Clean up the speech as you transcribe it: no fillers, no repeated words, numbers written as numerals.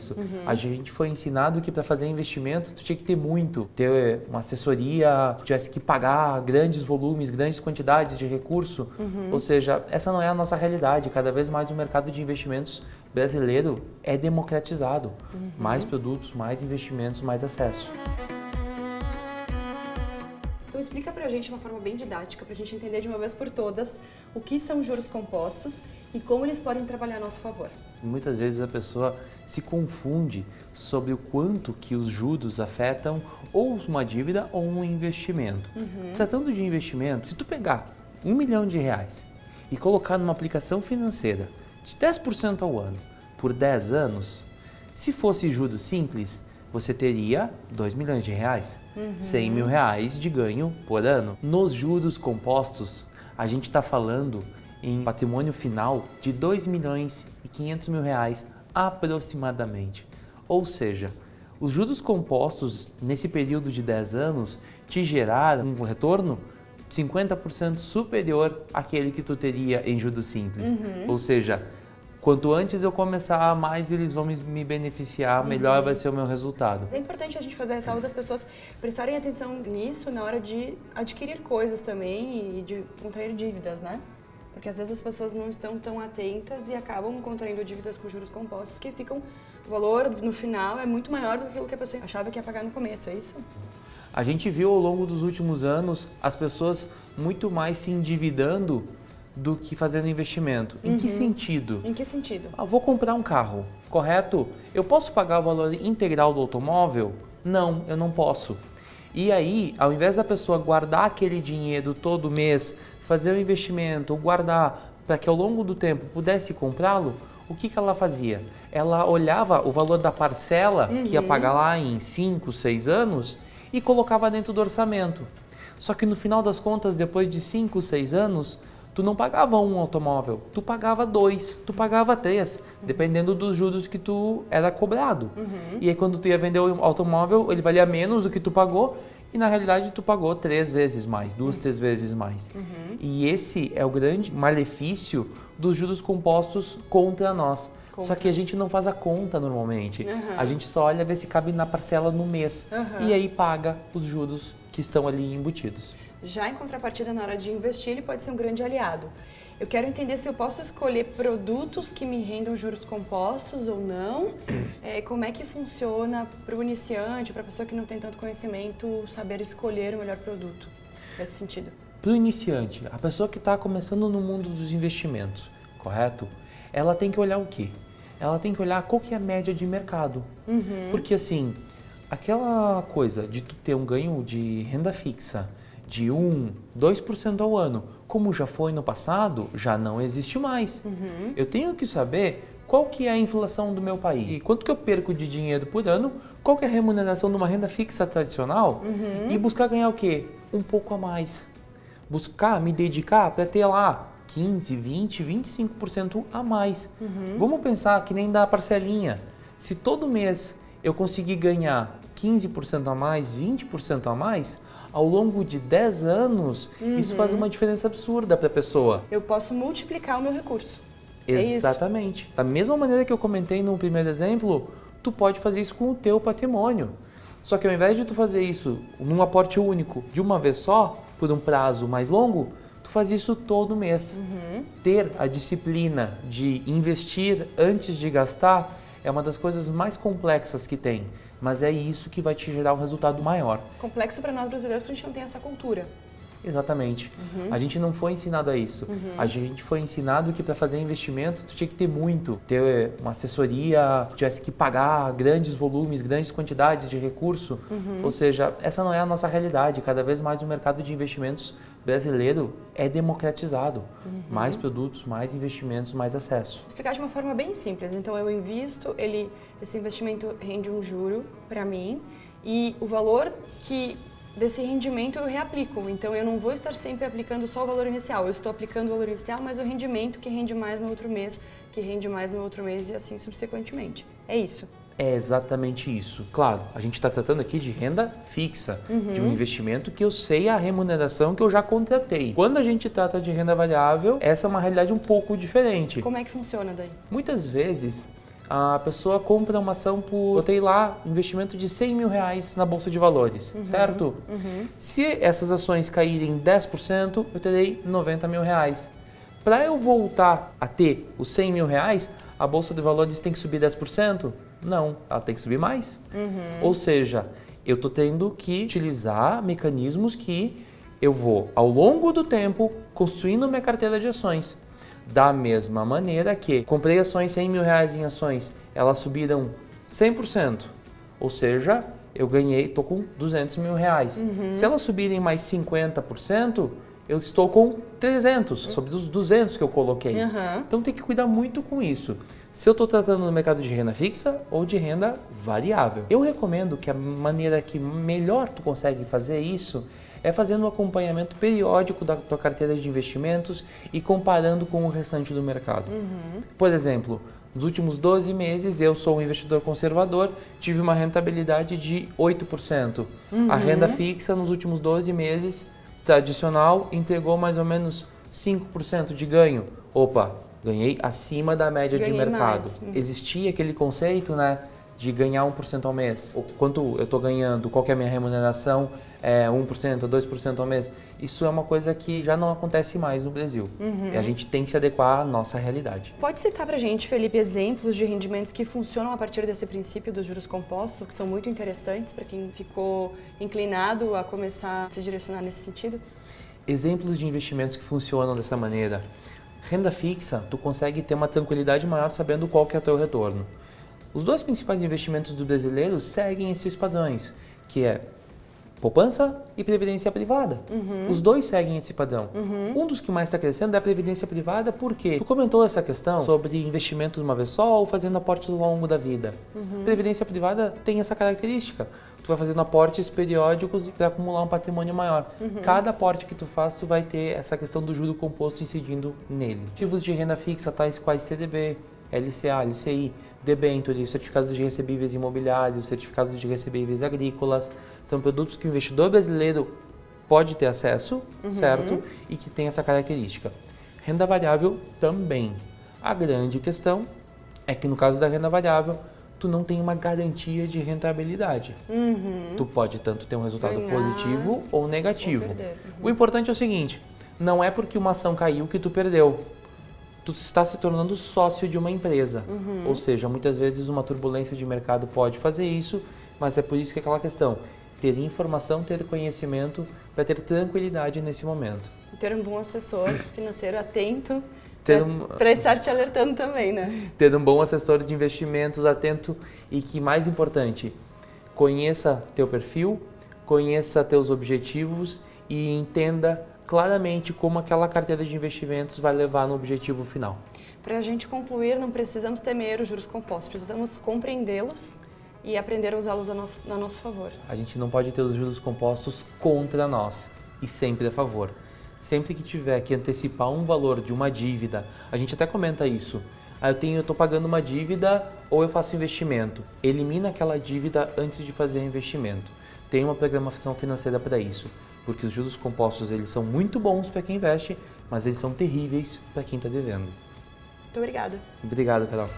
isso. A gente foi ensinado que para fazer investimento tu tinha que ter muito, ter uma assessoria, tu tivesse que pagar grandes volumes, grandes quantidades de recurso. Ou seja, essa não é a nossa realidade. Cada vez mais o mercado de investimentos brasileiro é democratizado. Mais produtos, mais investimentos, mais acesso. Então explica pra gente de uma forma bem didática, pra gente entender de uma vez por todas o que são juros compostos e como eles podem trabalhar a nosso favor. Muitas vezes a pessoa se confunde sobre o quanto que os juros afetam ou uma dívida ou um investimento. Tratando de investimento, se tu pegar R$1 milhão e colocar numa aplicação financeira de 10% ao ano por 10 anos, se fosse juros simples, você teria R$2 milhões, R$100 mil de ganho por ano. Nos juros compostos, a gente está falando em patrimônio final de R$2,5 milhões aproximadamente. Ou seja, os juros compostos nesse período de 10 anos te geraram um retorno 50% superior àquele que tu teria em juros simples. Ou seja, quanto antes eu começar, mais eles vão me beneficiar, melhor vai ser o meu resultado. Mas é importante a gente fazer a ressalva das pessoas prestarem atenção nisso na hora de adquirir coisas também e de contrair dívidas, né? Porque às vezes as pessoas não estão tão atentas e acabam contraindo dívidas com juros compostos que ficam, o valor no final é muito maior do que aquilo que a pessoa achava que ia pagar no começo, é isso? A gente viu ao longo dos últimos anos as pessoas muito mais se endividando do que fazendo investimento. Em que sentido? Em que sentido? Vou comprar um carro, correto? Eu posso pagar o valor integral do automóvel? Não, eu não posso. E aí, ao invés da pessoa guardar aquele dinheiro todo mês, fazer um investimento ou guardar para que ao longo do tempo pudesse comprá-lo, o que ela fazia? Ela olhava o valor da parcela que ia pagar lá em 5, 6 anos e colocava dentro do orçamento. Só que no final das contas, depois de 5, 6 anos, tu não pagava um automóvel, tu pagava 2, tu pagava 3, dependendo dos juros que tu era cobrado. E aí quando tu ia vender o automóvel, ele valia menos do que tu pagou e na realidade tu pagou 3 vezes mais, 2, 3 vezes mais. E esse é o grande malefício dos juros compostos contra nós. Só que a gente não faz a conta normalmente. A gente só olha ver se cabe na parcela no mês. E aí paga os juros que estão ali embutidos. Já em contrapartida, na hora de investir, ele pode ser um grande aliado. Eu quero entender se eu posso escolher produtos que me rendam juros compostos ou não. Como é que funciona para o iniciante, para a pessoa que não tem tanto conhecimento, saber escolher o melhor produto nesse sentido? Para o iniciante, a pessoa que está começando no mundo dos investimentos, correto? Ela tem que olhar o quê? Ela tem que olhar qual que é a média de mercado. Porque assim, aquela coisa de tu ter um ganho de renda fixa de 1, 2% ao ano, como já foi no passado, já não existe mais. Eu tenho que saber qual que é a inflação do meu país e quanto que eu perco de dinheiro por ano, qual que é a remuneração de uma renda fixa tradicional e buscar ganhar o quê? Um pouco a mais. Buscar, me dedicar para ter lá 15, 20, 25% a mais. Vamos pensar que nem dá a parcelinha. Se todo mês eu conseguir ganhar 15% a mais, 20% a mais, ao longo de 10 anos, isso faz uma diferença absurda para a pessoa. Eu posso multiplicar o meu recurso. Exatamente. Da mesma maneira que eu comentei no primeiro exemplo, tu pode fazer isso com o teu patrimônio. Só que ao invés de tu fazer isso num aporte único, de uma vez só, por um prazo mais longo, tu faz isso todo mês. Ter a disciplina de investir antes de gastar é uma das coisas mais complexas que tem, mas é isso que vai te gerar um resultado maior. Complexo para nós brasileiros porque a gente não tem essa cultura. Exatamente. A gente não foi ensinado a isso. A gente foi ensinado que para fazer investimento tu tinha que ter muito, ter uma assessoria, tu tivesse que pagar grandes volumes, grandes quantidades de recurso. Ou seja, essa não é a nossa realidade. Cada vez mais o mercado de investimentos brasileiro é democratizado. Mais produtos, mais investimentos, mais acesso. Vou explicar de uma forma bem simples. Então eu invisto, esse investimento rende um juro para mim e o valor desse rendimento eu reaplico. Então eu não vou estar sempre aplicando só o valor inicial. Eu estou aplicando o valor inicial, mas o rendimento que rende mais no outro mês, que rende mais no outro mês e assim subsequentemente. É isso. É exatamente isso. Claro, a gente está tratando aqui de renda fixa, de um investimento que eu sei a remuneração que eu já contratei. Quando a gente trata de renda variável, essa é uma realidade um pouco diferente. Como é que funciona daí? Muitas vezes A pessoa compra uma ação por, botei lá, investimento de 100 mil reais na Bolsa de Valores, certo? Se essas ações caírem 10%, eu terei 90 mil reais. Para eu voltar a ter os 100 mil reais, a Bolsa de Valores tem que subir 10%? Não, ela tem que subir mais. Ou seja, eu estou tendo que utilizar mecanismos que eu vou, ao longo do tempo, construindo minha carteira de ações. Da mesma maneira que comprei ações, 100 mil reais em ações, elas subiram 100%. Ou seja, eu ganhei, estou com 200 mil reais. Se elas subirem mais 50%, eu estou com 300, sobre os 200 que eu coloquei. Então tem que cuidar muito com isso. Se eu estou tratando no mercado de renda fixa ou de renda variável. Eu recomendo que a maneira que melhor tu consegue fazer isso é fazendo um acompanhamento periódico da tua carteira de investimentos e comparando com o restante do mercado. Por exemplo, nos últimos 12 meses, eu sou um investidor conservador, tive uma rentabilidade de 8%. A renda fixa nos últimos 12 meses, tradicional, entregou mais ou menos 5% de ganho. Opa, ganhei acima da média de mercado. Existia aquele conceito, né, de ganhar 1% ao mês. Quanto eu estou ganhando, qual que é a minha remuneração, 1%, 2% ao mês. Isso é uma coisa que já não acontece mais no Brasil. E a gente tem que se adequar à nossa realidade. Pode citar pra gente, Felipe, exemplos de rendimentos que funcionam a partir desse princípio dos juros compostos, que são muito interessantes para quem ficou inclinado a começar a se direcionar nesse sentido? Exemplos de investimentos que funcionam dessa maneira. Renda fixa, tu consegue ter uma tranquilidade maior sabendo qual que é o teu retorno. Os dois principais investimentos do brasileiro seguem esses padrões, que é poupança e previdência privada. Os dois seguem esse padrão. Um dos que mais está crescendo é a previdência privada, porque tu comentou essa questão sobre investimento de uma vez só ou fazendo aportes ao longo da vida. Previdência privada tem essa característica. Tu vai fazendo aportes periódicos para acumular um patrimônio maior. Cada aporte que tu faz, tu vai ter essa questão do juro composto incidindo nele. Ativos de renda fixa, tais quais CDB, LCA, LCI, debêntures, certificados de recebíveis imobiliários, certificados de recebíveis agrícolas, são produtos que o investidor brasileiro pode ter acesso, certo? E que tem essa característica. Renda variável também. A grande questão é que no caso da renda variável, tu não tem uma garantia de rentabilidade. Tu pode tanto ter um resultado positivo ou negativo. O importante é o seguinte, não é porque uma ação caiu que tu perdeu. Tu está se tornando sócio de uma empresa. Ou seja, muitas vezes uma turbulência de mercado pode fazer isso, mas é por isso que é aquela questão, ter informação, ter conhecimento, para ter tranquilidade nesse momento. Ter um bom assessor financeiro atento, para estar te alertando também, né? Ter um bom assessor de investimentos atento e que, mais importante, conheça teu perfil, conheça teus objetivos e entenda claramente como aquela carteira de investimentos vai levar no objetivo final. Para a gente concluir, não precisamos temer os juros compostos, precisamos compreendê-los e aprender a usá-los a nosso favor. A gente não pode ter os juros compostos contra nós e sempre a favor. Sempre que tiver que antecipar um valor de uma dívida, a gente até comenta isso. Eu estou pagando uma dívida ou eu faço investimento. Elimina aquela dívida antes de fazer investimento. Tem uma programação financeira para isso. Porque os juros compostos eles são muito bons para quem investe, mas eles são terríveis para quem está devendo. Muito obrigada. Obrigado, Carol.